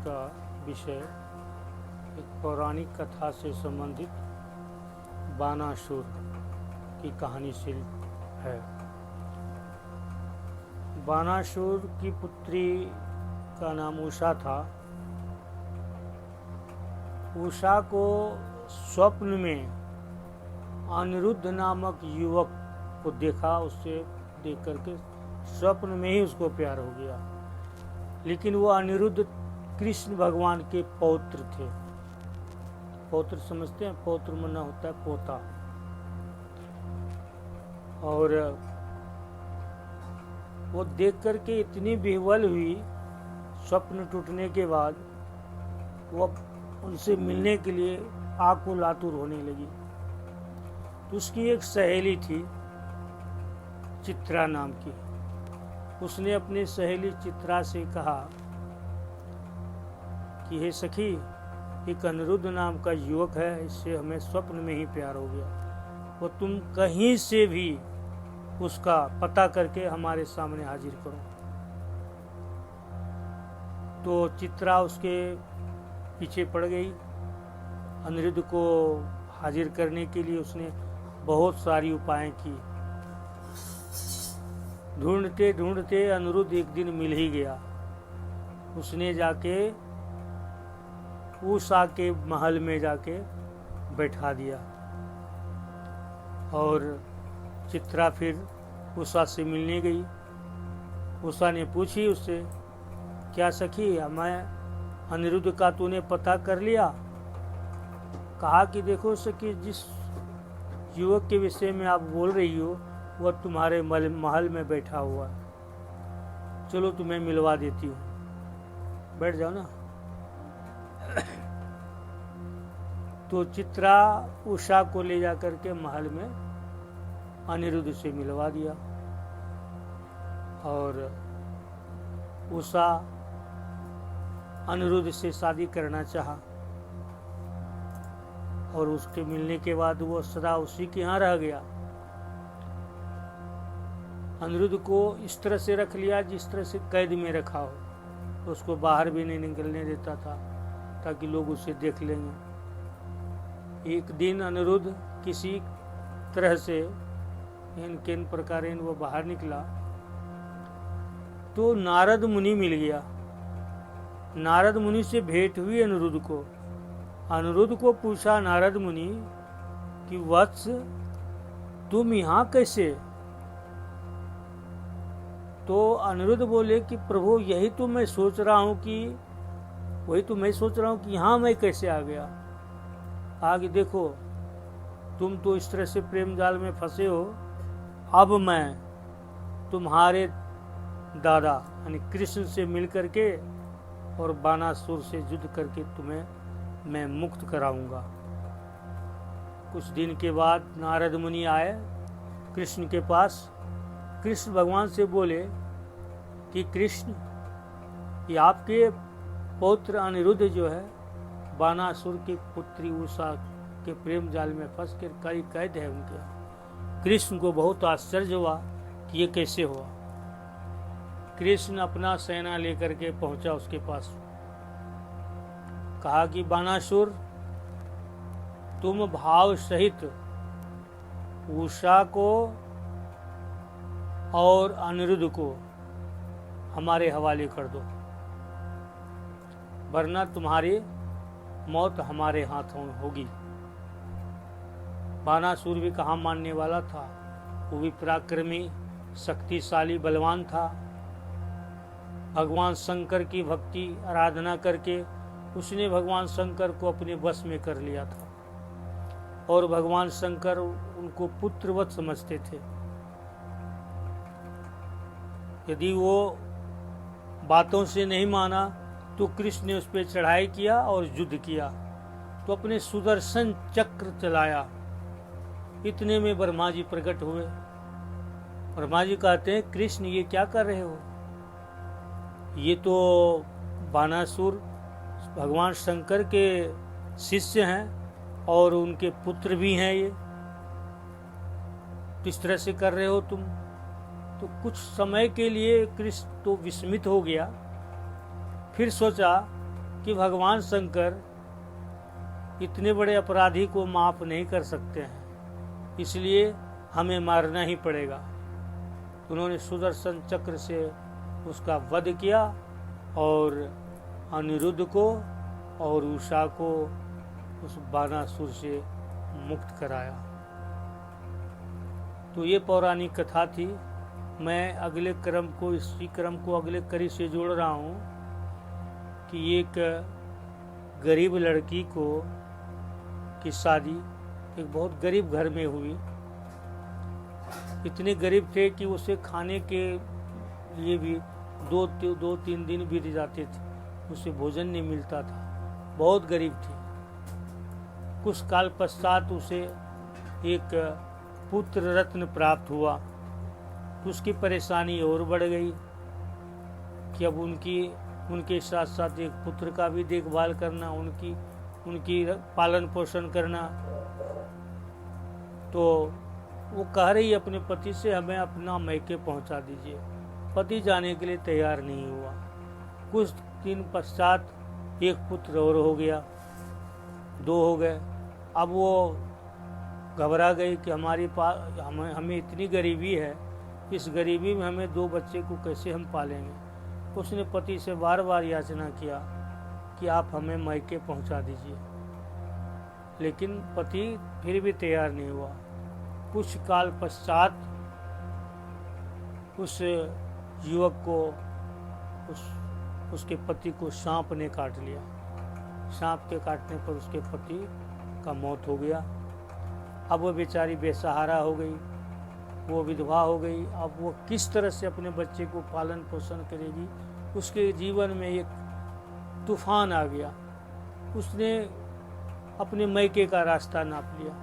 का विषय एक पौराणिक कथा से संबंधित बानासुर की कहानी से है। बानासुर की पुत्री का नाम उषा था। उषा को स्वप्न में अनिरुद्ध नामक युवक को देखा। उससे देख करके स्वप्न में ही उसको प्यार हो गया। लेकिन वो अनिरुद्ध कृष्ण भगवान के पौत्र थे। पौत्र समझते हैं? पौत्र माना होता है पोता। और वो देख करके इतनी विह्वल हुई स्वप्न टूटने के बाद, वो उनसे मिलने के लिए आकुल आतुर होने लगी। तो उसकी एक सहेली थी चित्रा नाम की। उसने अपनी सहेली चित्रा से कहा कि हे सखी, एक अनिरुद्ध नाम का युवक है, इससे हमें स्वप्न में ही प्यार हो गया। वो तुम कहीं से भी उसका पता करके हमारे सामने हाजिर करो। तो चित्रा उसके पीछे पड़ गई। अनिरुद्ध को हाजिर करने के लिए उसने बहुत सारी उपाय की। ढूंढते ढूंढते अनिरुद्ध एक दिन मिल ही गया। उसने जाके उषा के महल में जाके बैठा दिया। और चित्रा फिर उषा से मिलने गई। उषा ने पूछी उससे, क्या सखी, मैं अनिरुद्ध का तूने पता कर लिया? कहा कि देखो सखी, जिस युवक के विषय में आप बोल रही हो वह तुम्हारे महल में बैठा हुआ है। चलो तुम्हें मिलवा देती हूँ, बैठ जाओ ना। तो चित्रा उषा को ले जाकर के महल में अनिरुद्ध से मिलवा दिया। और उषा अनिरुद्ध से शादी करना चाहा। और उसके मिलने के बाद वो सदा उसी के यहाँ रह गया। अनिरुद्ध को इस तरह से रख लिया जिस तरह से कैद में रखा हो। तो उसको बाहर भी नहीं निकलने देता था ताकि लोग उसे देख लेंगे। एक दिन अनिरुद्ध किसी तरह से इन प्रकार वो बाहर निकला तो नारद मुनि मिल गया। नारद मुनि से भेंट हुई अनिरुद्ध को। अनिरुद्ध को पूछा नारद मुनि कि वत्स, तुम यहाँ कैसे? तो अनिरुद्ध बोले कि प्रभु, यही तो मैं सोच रहा हूँ कि यहाँ मैं कैसे आ गया। आगे देखो, तुम तो इस तरह से प्रेम जाल में फंसे हो। अब मैं तुम्हारे दादा यानी कृष्ण से मिल करके और बानासुर से युद्ध करके तुम्हें मैं मुक्त कराऊंगा। कुछ दिन के बाद नारद मुनि आए कृष्ण के पास। कृष्ण भगवान से बोले कि कृष्ण, ये आपके पौत्र अनिरुद्ध जो है बानासुर की पुत्री उषा के प्रेम जाल में फंस कर कई कैद है उनके। कृष्ण को बहुत आश्चर्य हुआ कि ये कैसे हुआ। कृष्ण अपना सेना लेकर के पहुंचा उसके पास। कहा कि बानासुर, तुम भाव सहित उषा को और अनिरुद्ध को हमारे हवाले कर दो, वरना तुम्हारी मौत हमारे हाथों होगी। बानासुर भी कहाँ मानने वाला था। वो भी पराक्रमी, शक्तिशाली, बलवान था। भगवान शंकर की भक्ति आराधना करके उसने भगवान शंकर को अपने वश में कर लिया था। और भगवान शंकर उनको पुत्रवत समझते थे। यदि वो बातों से नहीं माना तो कृष्ण ने उस पर चढ़ाई किया और युद्ध किया। तो अपने सुदर्शन चक्र चलाया। इतने में ब्रह्मा जी प्रकट हुए। ब्रह्मा जी कहते हैं, कृष्ण ये क्या कर रहे हो? ये तो बानासुर भगवान शंकर के शिष्य हैं और उनके पुत्र भी हैं। ये किस तरह से कर रहे हो तुम? तो कुछ समय के लिए कृष्ण तो विस्मित हो गया। फिर सोचा कि भगवान शंकर इतने बड़े अपराधी को माफ नहीं कर सकते हैं, इसलिए हमें मारना ही पड़ेगा। उन्होंने सुदर्शन चक्र से उसका वध किया और अनिरुद्ध को और उषा को उस बानासुर से मुक्त कराया। तो ये पौराणिक कथा थी। मैं अगले क्रम को, इसी क्रम को अगले कड़ी से जोड़ रहा हूँ कि एक गरीब लड़की को की शादी एक बहुत गरीब घर में हुई। इतने गरीब थे कि उसे खाने के लिए भी दो तीन दिन बीत जाते थे, उसे भोजन नहीं मिलता था, बहुत गरीब थी। कुछ काल पश्चात उसे एक पुत्र रत्न प्राप्त हुआ। उसकी परेशानी और बढ़ गई कि अब उनके साथ साथ एक पुत्र का भी देखभाल करना, उनकी पालन पोषण करना। तो वो कह रही अपने पति से, हमें अपना मैके पहुंचा दीजिए। पति जाने के लिए तैयार नहीं हुआ। कुछ दिन पश्चात एक पुत्र और हो गया, 2 हो गए। अब वो घबरा गई कि हमें इतनी गरीबी है, इस गरीबी में हमें 2 बच्चे को कैसे हम पालेंगे। उसने पति से बार बार याचना किया कि आप हमें मैके पहुंचा दीजिए, लेकिन पति फिर भी तैयार नहीं हुआ। कुछ काल पश्चात उस युवक को, उसके पति को सांप ने काट लिया। सांप के काटने पर उसके पति का मौत हो गया। अब वो बेचारी बेसहारा हो गई, वो विधवा हो गई। अब वो किस तरह से अपने बच्चे को पालन पोषण करेगी। उसके जीवन में एक तूफान आ गया। उसने अपने मैके का रास्ता नाप लिया।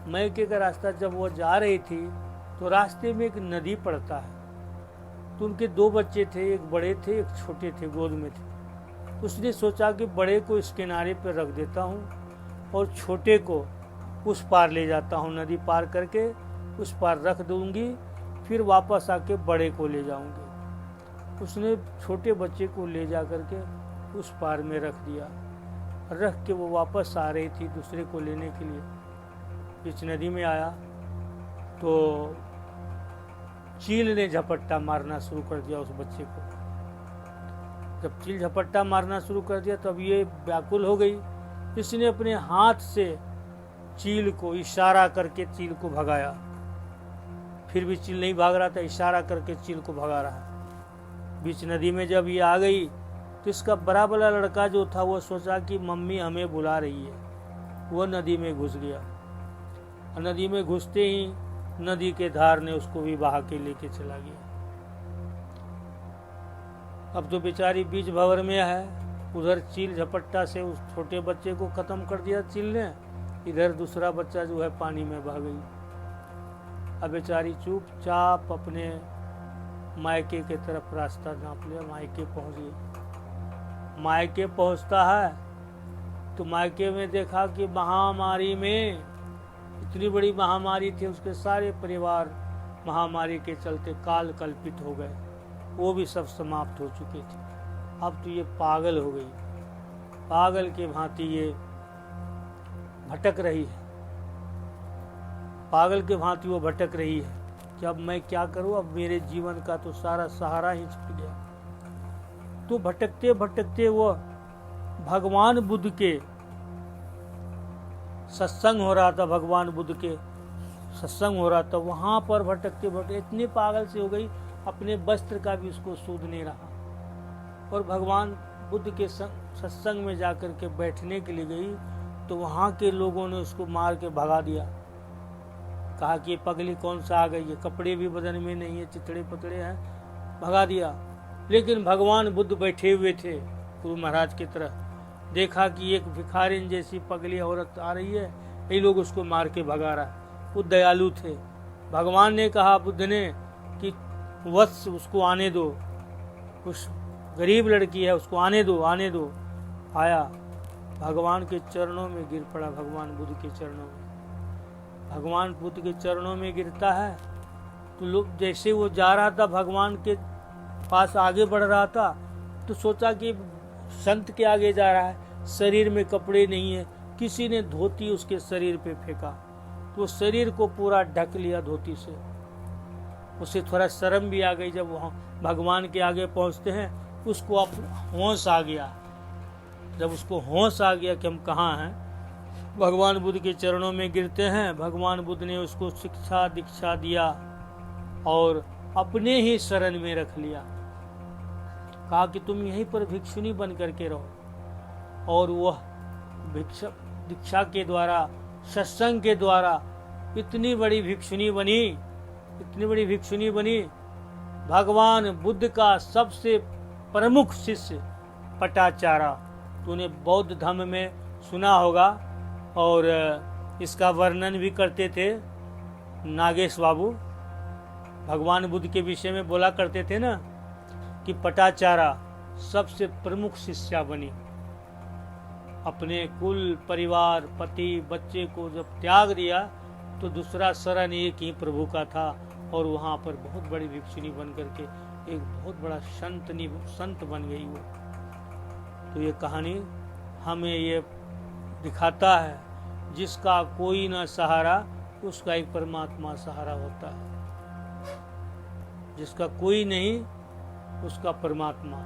मैके का रास्ता जब वो जा रही थी तो रास्ते में एक नदी पड़ता है। तो उनके 2 बच्चे थे, एक बड़े थे एक छोटे थे, गोद में थे। उसने सोचा कि बड़े को इस किनारे पर रख देता हूँ और छोटे को उस पार ले जाता हूँ, नदी पार करके उस पार रख दूंगी, फिर वापस आके बड़े को ले जाऊंगी। उसने छोटे बच्चे को ले जा करके उस पार में रख दिया। रख के वो वापस आ रही थी दूसरे को लेने के लिए। बीच नदी में आया तो चील ने झपट्टा मारना शुरू कर दिया उस बच्चे को। जब चील झपट्टा मारना शुरू कर दिया तब ये व्याकुल हो गई। इसने अपने हाथ से चील को इशारा करके चील को भगाया। फिर भी चील नहीं भाग रहा था, इशारा करके चील को भगा रहा। बीच नदी में जब ये आ गई तो इसका बड़ा वाला लड़का जो था वो सोचा कि मम्मी हमें बुला रही है। वो नदी में घुस गया। नदी में घुसते ही नदी के धार ने उसको भी बहा के लेके चला गया। अब तो बेचारी बीच भंवर में है। उधर चील झपट्टा से उस छोटे बच्चे को खत्म कर दिया चील ने, इधर दूसरा बच्चा जो है पानी में बह गई। अब बेचारी चुपचाप अपने मायके के तरफ रास्ता नाप लिया। मायके पहुंच गई। मायके पहुंचता है तो मायके में देखा कि महामारी में, इतनी बड़ी महामारी थी, उसके सारे परिवार महामारी के चलते काल कल्पित हो गए। वो भी सब समाप्त हो चुके थे। अब तो ये पागल हो गई। पागल के भांति ये भटक रही है। पागल के भांति वो भटक रही है कि अब मैं क्या करूं, अब मेरे जीवन का तो सारा सहारा ही छूट गया। तो भटकते भटकते वो भगवान बुद्ध के सत्संग हो रहा था। भगवान बुद्ध के सत्संग हो रहा था, वहां पर भटकते भटकते इतनी पागल से हो गई, अपने वस्त्र का भी उसको सूद नहीं रहा। और भगवान बुद्ध के सत्संग में जाकर के बैठने के लिए गई तो वहां के लोगों ने उसको मार के भगा दिया। कहा कि ये पगली कौन सा आ गई है, कपड़े भी बदन में नहीं है, चितड़े पतड़े हैं, भगा दिया। लेकिन भगवान बुद्ध बैठे हुए थे गुरु महाराज की तरह। देखा कि एक भिखारिन जैसी पगली औरत आ रही है, ये लोग उसको मार के भगा रहा है। वो दयालु थे। भगवान ने कहा बुद्ध ने कि वत्स उसको आने दो, उस गरीब लड़की है उसको आने दो, आने दो। आया, भगवान के चरणों में गिर पड़ा। भगवान बुद्ध के चरणों में, भगवान बुद्ध के चरणों में गिरता है तो लोग, जैसे वो जा रहा था भगवान के पास आगे बढ़ रहा था, तो सोचा कि संत के आगे जा रहा है, शरीर में कपड़े नहीं है, किसी ने धोती उसके शरीर पे फेंका तो शरीर को पूरा ढक लिया धोती से। उसे थोड़ा शर्म भी आ गई। जब वहाँ भगवान के आगे पहुंचते हैं उसको अब होश आ गया। जब उसको होश आ गया कि हम कहाँ हैं, भगवान बुद्ध के चरणों में गिरते हैं। भगवान बुद्ध ने उसको शिक्षा दीक्षा दिया और अपने ही शरण में रख लिया। कहा कि तुम यहीं पर भिक्षुनी बन करके रहो। और वह दीक्षा के द्वारा, सत्संग के द्वारा इतनी बड़ी भिक्षुनी बनी। भगवान बुद्ध का सबसे प्रमुख शिष्य पटाचारा, तूने बौद्ध धर्म में सुना होगा और इसका वर्णन भी करते थे नागेश बाबू। भगवान बुद्ध के विषय में बोला करते थे ना कि पटाचारा सबसे प्रमुख शिष्या बनी। अपने कुल परिवार, पति, बच्चे को जब त्याग दिया तो दूसरा शरण एक ही प्रभु का था और वहां पर बहुत बड़ी भिक्षुनी बन करके एक बहुत बड़ा संत बन गई वो। तो ये कहानी हमें ये दिखाता है, जिसका कोई ना सहारा उसका एक परमात्मा सहारा होता है। जिसका कोई नहीं उसका परमात्मा।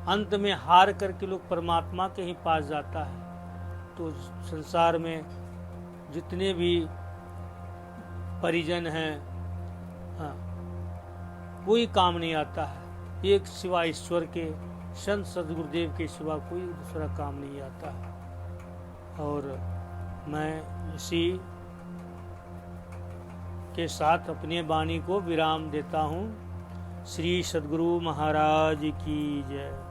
अंत में हार करके लोग परमात्मा के ही पास जाता है। तो संसार में जितने भी परिजन हैं, हाँ, कोई काम नहीं आता है। एक सिवा ईश्वर के, संत सदगुरुदेव के सिवा कोई दूसरा काम नहीं आता है। और मैं इसी के साथ अपने वाणी को विराम देता हूँ। श्री सद्गुरु महाराज की जय।